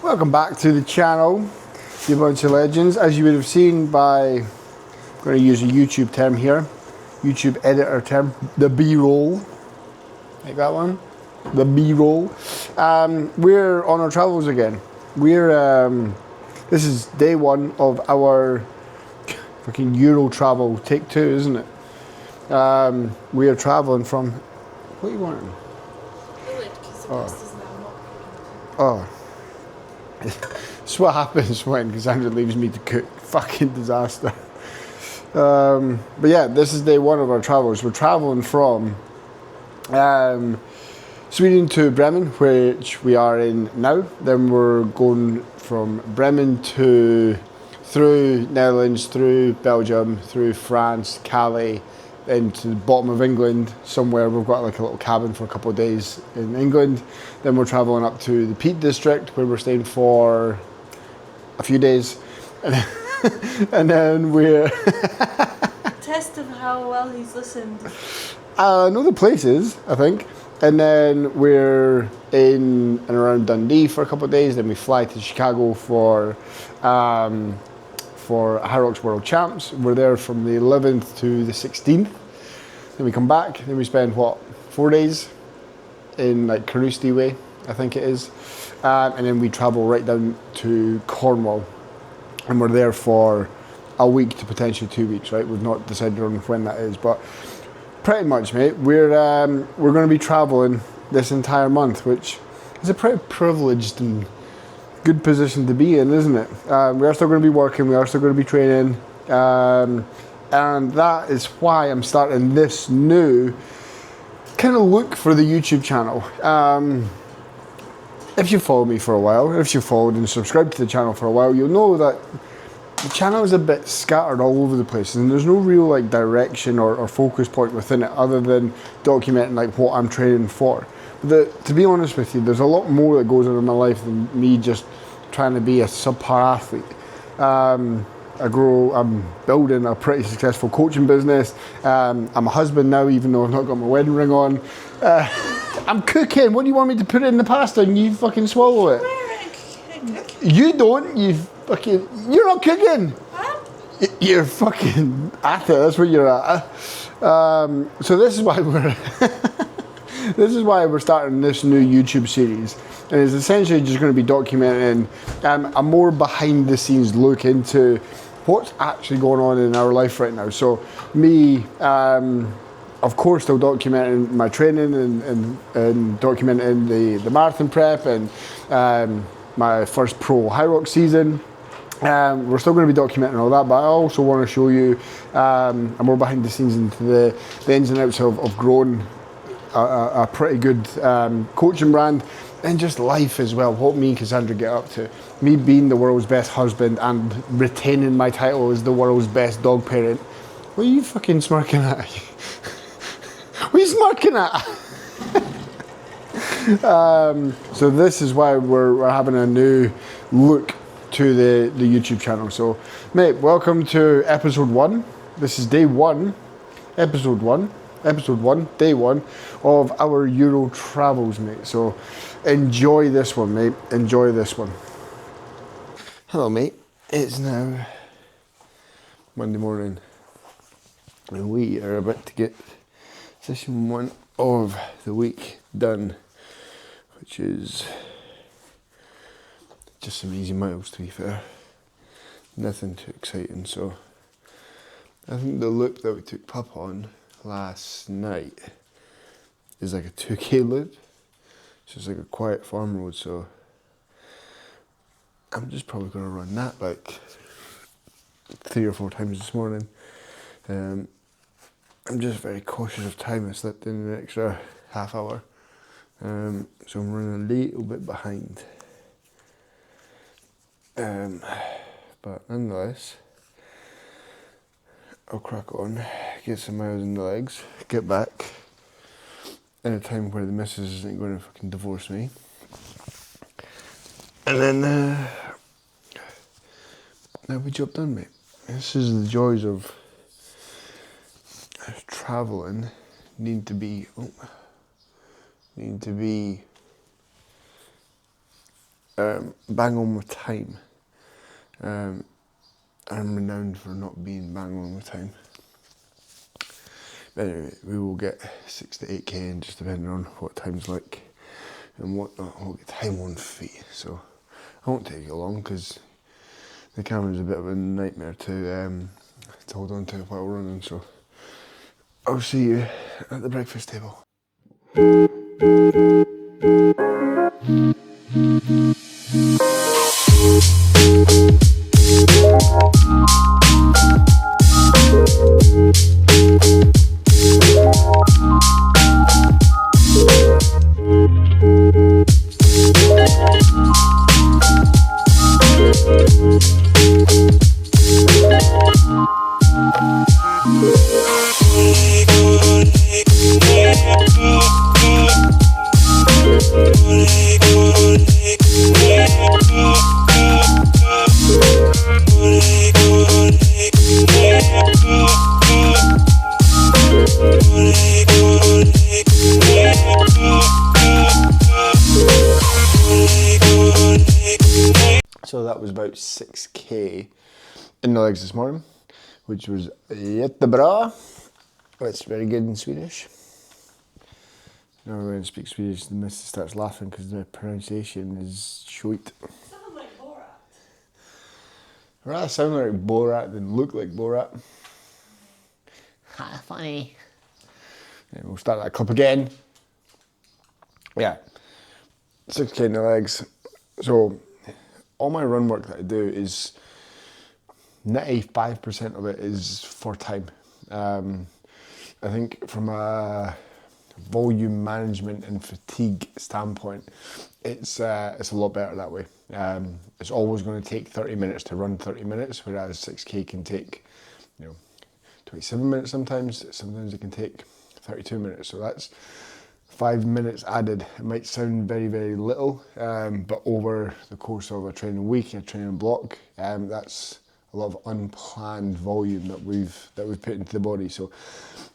Welcome back to the channel, you bunch of legends. As you would have seen by, I'm going to use a YouTube term here, YouTube editor term, the B-roll. Like that one? The B-roll. We're on our travels again. This is day one of our fucking Euro travel, take two, isn't it? We are traveling from, what are you wanting? Oh. It's what happens when Cassandra leaves me to cook. Fucking disaster. But yeah, this is day one of our travels. We're traveling from Sweden to Bremen, which we are in now. Then we're going from Bremen through Netherlands, through Belgium, through France, Calais, into the bottom of England somewhere. We've got like a little cabin for a couple of days in England. Then we're traveling up to the Peak District where we're staying for a few days. And then we're... Test of how well he's listened. I know the places, I think. And then we're in and around Dundee for a couple of days. Then we fly to Chicago for Hyrox World Champs. We're there from the 11th to the 16th. Then we come back. Then we spend, 4 days in like Carnoustie way, I think it is. And then we travel right down to Cornwall. And we're there for a week to potentially 2 weeks, right? We've not decided on when that is, but pretty much, mate. We're going to be traveling this entire month, which is a pretty privileged and good position to be in, isn't it? We are still going to be working. We are still going to be training. And that is why I'm starting this new kind of look for the YouTube channel. If you follow me for a while, if you followed and subscribed to the channel for a while, you'll know that the channel is a bit scattered all over the place, and there's no real like direction or focus point within it other than documenting like what I'm training for. But to be honest with you, there's a lot more that goes on in my life than me just trying to be a subpar athlete. I'm building a pretty successful coaching business. I'm a husband now, even though I've not got my wedding ring on. I'm cooking. What do you want me to put in the pasta and you fucking swallow it? You don't. You're not cooking. Huh? You're fucking at it. That's where you're at. So this is why we're starting this new YouTube series, and it's essentially just going to be documenting a more behind the scenes look into what's actually going on in our life right now. So me, of course, still documenting my training and documenting the marathon prep and my first pro Hyrox season. We're still going to be documenting all that, but I also want to show you a more behind the scenes into the ins and outs of growing a pretty good coaching brand, and just life as well, what me and Cassandra get up to. Me being the world's best husband and retaining my title as the world's best dog parent. What are you fucking smirking at? What are you smirking at? So this is why we're having a new look to the YouTube channel. So mate, welcome to episode 1. This is day 1, episode 1, day 1 of our Euro travels, mate. So enjoy this one, mate. Enjoy this one. Hello, mate. It's now Monday morning, and we are about to get session 1 of the week done, which is just some easy miles, to be fair. Nothing too exciting. So I think the loop that we took Pup on last night is like a 2k loop. It's just like a quiet farm road, so I'm just probably going to run that like 3 or 4 times this morning. I'm just very cautious of time. I slept in an extra half hour, so I'm running a little bit behind. But nonetheless, I'll crack on, get some miles in the legs, get back in a time where the missus isn't going to fucking divorce me, and then that'll be job done, mate. This is the joys of travelling. Need to be bang on with time. I'm renowned for not being bang on with time. But anyway, we will get 6 to 8k in, just depending on what time's like and whatnot. We'll get time on feet, so I won't take it long because the camera's a bit of a nightmare to hold on to while running. So I'll see you at the breakfast table. So that was about 6k in the legs this morning, which was jättebra. That's very good in Swedish. Now we're going to speak Swedish, the missus starts laughing because the pronunciation is shite. Sound like Borat. I'd rather sound like Borat than look like Borat. Ha, funny. And we'll start that clip again. Yeah, 6k in the legs. So all my run work that I do is 95% of it is for time. I think from a volume management and fatigue standpoint, it's a lot better that way. It's always going to take 30 minutes to run 30 minutes, whereas 6k can take 27 minutes sometimes. Sometimes it can take 32 minutes. So that's 5 minutes added. It might sound very, very little, but over the course of a training week, a training block, that's a lot of unplanned volume that we've put into the body. So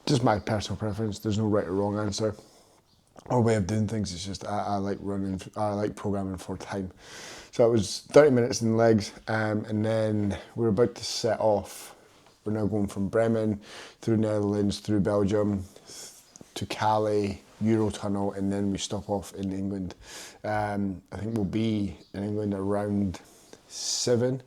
just my personal preference. There's no right or wrong answer or way of doing things. It's just I like running. I like programming for time. So it was 30 minutes in the legs, and then we're about to set off. We're now going from Bremen through Netherlands, through Belgium, to Calais, Eurotunnel, and then we stop off in England. I think we'll be in England around 7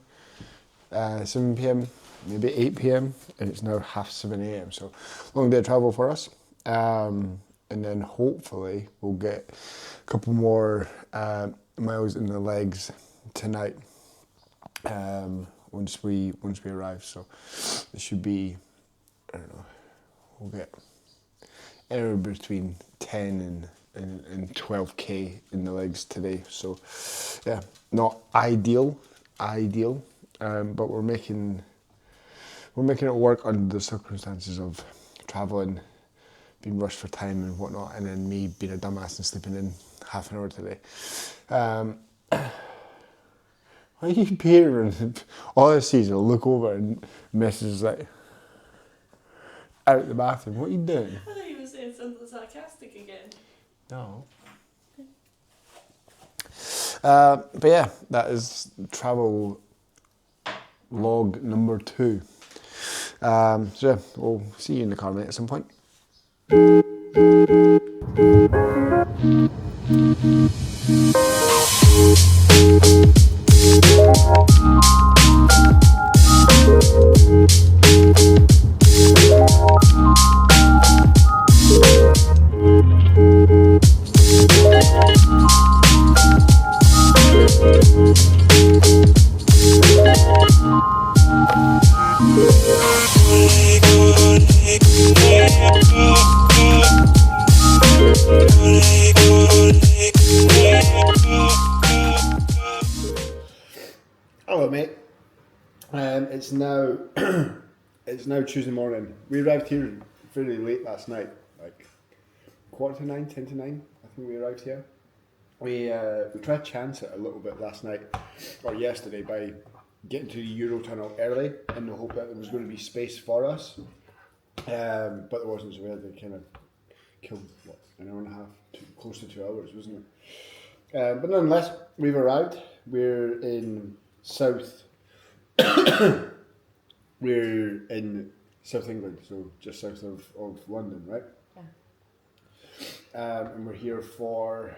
p.m, maybe 8 p.m, and it's now 7:30 a.m. So long day of travel for us. And then hopefully we'll get a couple more miles in the legs tonight once we arrive. So it should be, I don't know, we'll get anywhere between 10 and 12k in the legs today. So yeah, not ideal, but we're making it work under the circumstances of traveling, being rushed for time and whatnot, and then me being a dumbass and sleeping in half an hour today. Why are you peering? All I see is I look over and Mrs. like out the bathroom. What are you doing? I thought you were saying something sarcastic again. No. But yeah, that is travel log number 2. So yeah, we'll see you in the car, mate, at some point. Hello, mate. It's now Tuesday morning. We arrived here fairly late last night, like 9:15, 10:50. I think we arrived here. We tried to chance it a little bit last night or yesterday by getting to the Eurotunnel early in the hope that there was going to be space for us, but there wasn't. So we had to kind of kill an hour and a half, close to 2 hours, wasn't it? But nonetheless, we've arrived. We're in South. We're in South England, so just south of London, right? And we're here for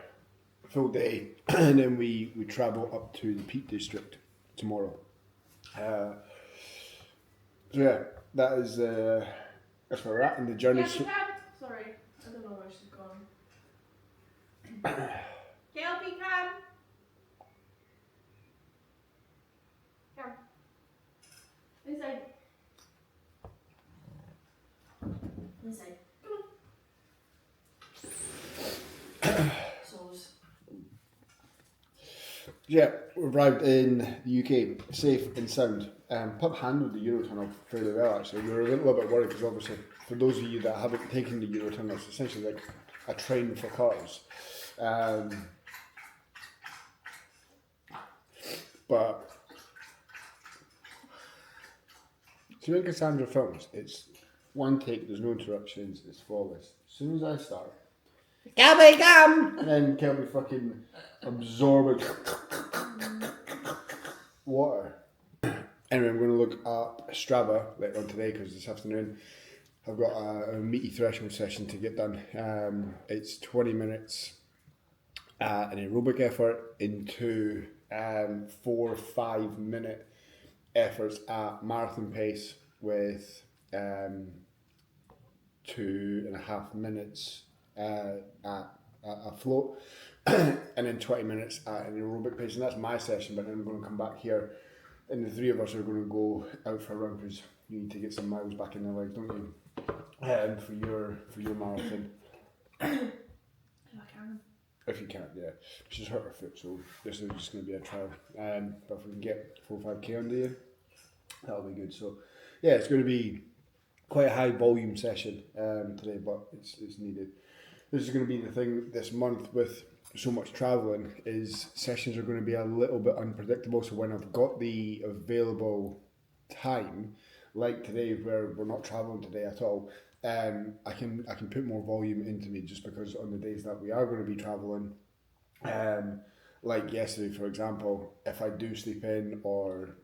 a full day, and then we travel up to the Peak District tomorrow. So yeah, that's where we're at in the journey. Sorry, I don't know where she's gone. Kelby, come. Come. Inside. Inside. Come on. Souls. Yeah, we arrived in the UK, safe and sound. Pub handled the Eurotunnel fairly well, actually. We were a little bit worried because, obviously, for those of you that haven't taken the Eurotunnel, it's essentially like a train for cars. But so when Cassandra films, it's one take, there's no interruptions, it's flawless. As soon as I start, Kelby, come! And then Kelby fucking absorbing water. Anyway, I'm going to look up Strava later on today because this afternoon I've got a meaty threshold session to get done. It's 20 minutes an aerobic effort into 4 or 5 minute efforts at marathon pace with 2.5 minutes at a float and then 20 minutes at an aerobic pace, and that's my session. But then I'm going to come back here and the three of us are going to go out for a run because you need to get some miles back in the legs, don't you? For your marathon. If I can. If you can, yeah. She's hurt her foot, so this is just going to be a trial. But if we can get 4 or 5k under you, that'll be good. So, yeah, it's going to be quite a high volume session today, but it's needed. This is going to be the thing this month with so much travelling, is sessions are going to be a little bit unpredictable. So when I've got the available time, like today where we're not travelling today at all, I can put more volume into me, just because on the days that we are going to be travelling, like yesterday for example, if I do sleep in or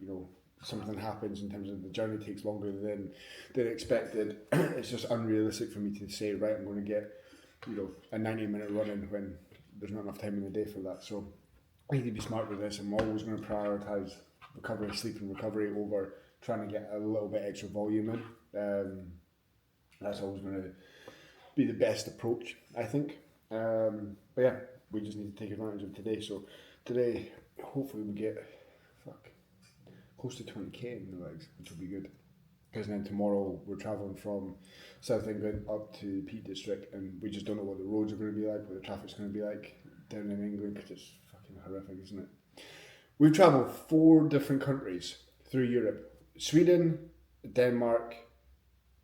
something happens in terms of the journey takes longer than expected, it's just unrealistic for me to say, right, I'm going to get a 90-minute run in when there's not enough time in the day for that. So I need to be smart with this. I'm always going to prioritise recovery, sleep and recovery over trying to get a little bit extra volume in. That's always going to be the best approach, I think. But yeah, we just need to take advantage of today. So today, hopefully we get close to 20k in the legs, which will be good. Because then tomorrow we're travelling from South England up to the Peak District, and we just don't know what the roads are going to be like, what the traffic's going to be like down in England, because it's fucking horrific, isn't it? We've travelled 4 different countries through Europe: Sweden, Denmark,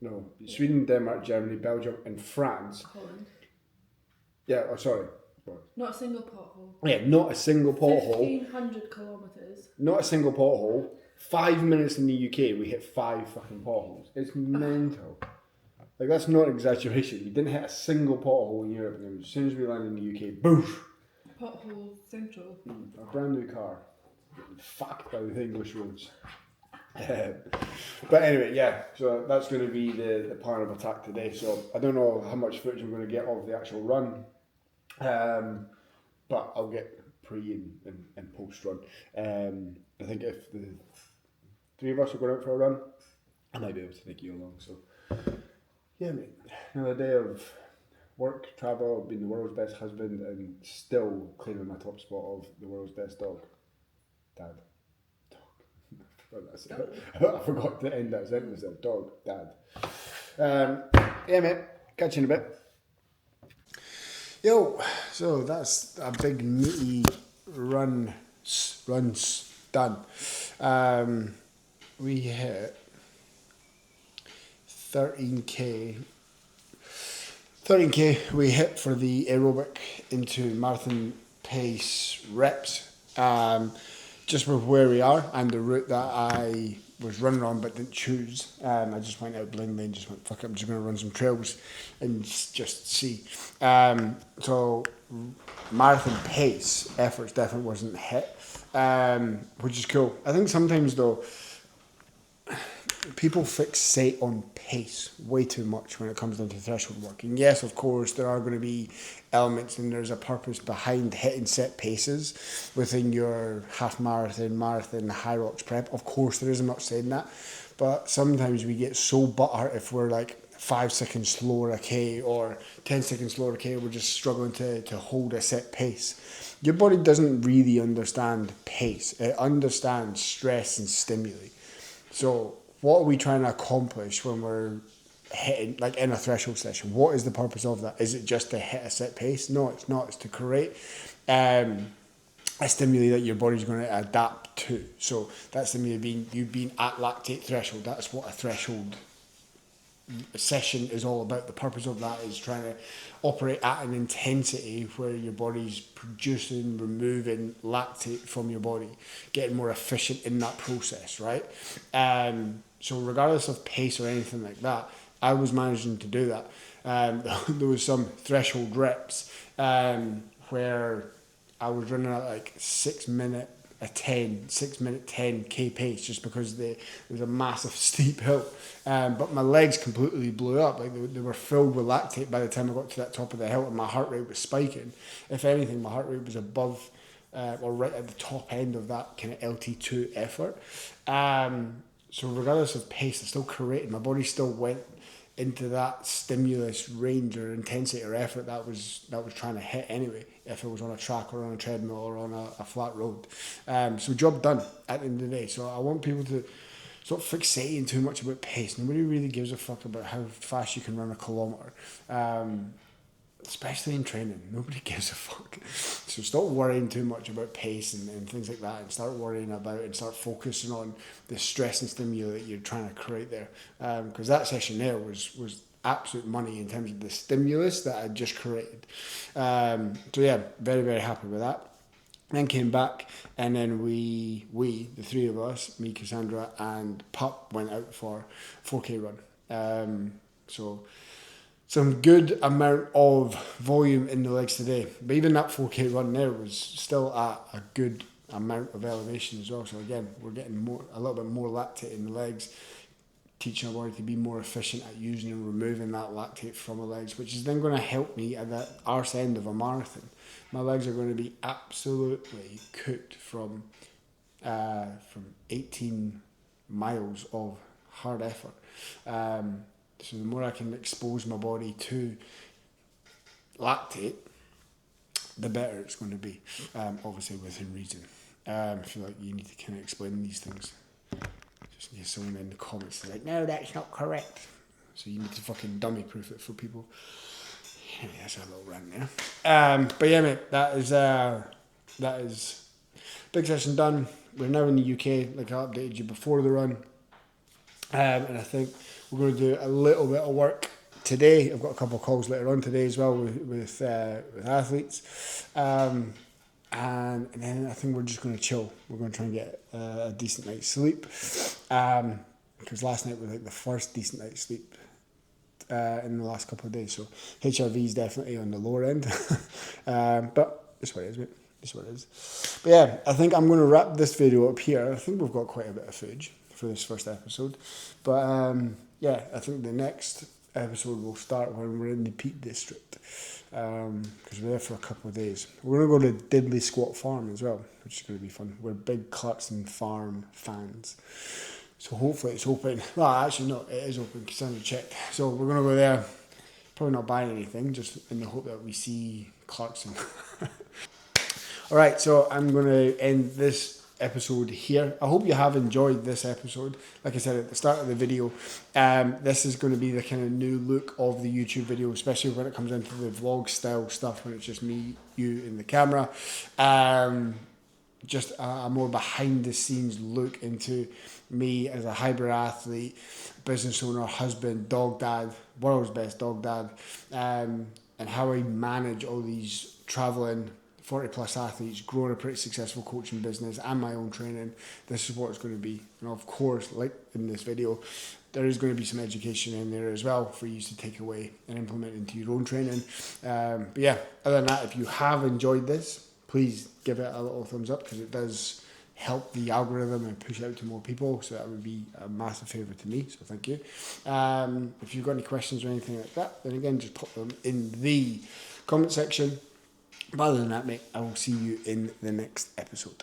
Germany, Belgium, and France. Holland. Yeah, sorry. What? Not a single pothole. Yeah, not a single pothole. 1,500 kilometres. Not a single pothole. 5 minutes in the UK, we hit 5 fucking potholes. It's mental. Like, that's not exaggeration. We didn't hit a single pothole in Europe, and then as soon as we landed in the UK, boof! Pothole central. A brand new car. Getting fucked by the English roads. But anyway, yeah, so that's going to be the plan of attack today. So I don't know how much footage I'm going to get of the actual run, but I'll get pre and post run. I think if the 3 of us are going out for a run, I might be able to take you along. So yeah, mate, another day of work, travel, being the world's best husband, and still claiming my top spot of the world's best dog. Dad. That's it. I forgot to end that sentence there. Dog, dad. Yeah, mate. Catch you in a bit. Yo, so that's a big meaty runs done. We hit 13k. 13k we hit for the aerobic into marathon pace reps. Just with where we are and the route that I was running on but didn't choose. I just went out blindly and just went, fuck it, I'm just going to run some trails and just see. So marathon pace efforts definitely wasn't hit, which is cool. I think sometimes though, people fixate on pace way too much when it comes down to threshold work. And yes, of course, there are going to be elements and there's a purpose behind hitting set paces within your half marathon, marathon, high rocks prep. Of course, there is. I'm not saying that. But sometimes we get so butthurt if we're like 5 seconds slower a K or 10 seconds slower a K, we're just struggling to hold a set pace. Your body doesn't really understand pace. It understands stress and stimuli. So what are we trying to accomplish when we're hitting, like in a threshold session? What is the purpose of that? Is it just to hit a set pace? No, it's not. It's to create a stimuli that your body's going to adapt to. So that stimuli being you being at lactate threshold. That's what a threshold session is all about. The purpose of that is trying to operate at an intensity where your body's producing, removing lactate from your body, getting more efficient in that process, right? So regardless of pace or anything like that, I was managing to do that. There was some threshold reps where I was running at like 6 minute 10K pace just because there was a massive steep hill. But my legs completely blew up. Like they were filled with lactate by the time I got to that top of the hill, and my heart rate was spiking. If anything, my heart rate was above or right at the top end of that kind of LT2 effort. So regardless of pace, I still created. My body still went into that stimulus range or intensity or effort that was trying to hit anyway, if it was on a track or on a treadmill or on a flat road. So job done at the end of the day. So I want people to stop fixating too much about pace. Nobody really gives a fuck about how fast you can run a kilometre. Especially in training, nobody gives a fuck. So stop worrying too much about pace and things like that, and start worrying about and start focusing on the stress and stimuli that you're trying to create there. Because that session there was absolute money in terms of the stimulus that I just created. So yeah, very, very happy with that. Then came back, and then we the three of us, me, Cassandra, and Pup, went out for 4K run. So some good amount of volume in the legs today. But even that 4K run there was still at a good amount of elevation as well. So again, we're getting a little bit more lactate in the legs, teaching our body to be more efficient at using and removing that lactate from the legs, which is then going to help me at the arse end of a marathon. My legs are going to be absolutely cooked from 18 miles of hard effort. So the more I can expose my body to lactate, the better it's going to be, obviously within reason. I feel like you need to kind of explain these things. Just in case someone in the comments is like, no, that's not correct. So you need to fucking dummy proof it for people. Yeah, that's a little rant there. But yeah, mate, that is big session done. We're now in the UK, like I updated you before the run. And I think we're going to do a little bit of work today. I've got a couple of calls later on today as well with athletes. And then I think we're just going to chill. We're going to try and get a decent night's sleep. Because last night was like the first decent night's sleep in the last couple of days. So HRV is definitely on the lower end. But it's what it is, mate. It's what it is. But yeah, I think I'm going to wrap this video up here. I think we've got quite a bit of footage for this first episode. But yeah, I think the next episode will start when we're in the Peak District. Because we're there for a couple of days. We're going to go to Diddley Squat Farm as well, which is going to be fun. We're big Clarkson Farm fans. So hopefully it's open. Well, actually, no, it is open. Cassandra checked. So we're going to go there. Probably not buying anything, just in the hope that we see Clarkson. All right, so I'm going to end this episode here. I hope you have enjoyed this episode. Like I said at the start of the video, this is going to be the kind of new look of the YouTube video, especially when it comes into the vlog style stuff, when it's just me, you, and the camera. Just a more behind the scenes look into me as a hybrid athlete, business owner, husband, dog dad, world's best dog dad, and how I manage all these traveling 40 plus athletes, growing a pretty successful coaching business and my own training. This is what it's going to be. And of course, like in this video, there is going to be some education in there as well for you to take away and implement into your own training. But yeah, other than that, if you have enjoyed this, please give it a little thumbs up, because it does help the algorithm and push it out to more people. So that would be a massive favour to me. So thank you. If you've got any questions or anything like that, then again, just pop them in the comment section. But other than that, mate, I will see you in the next episode.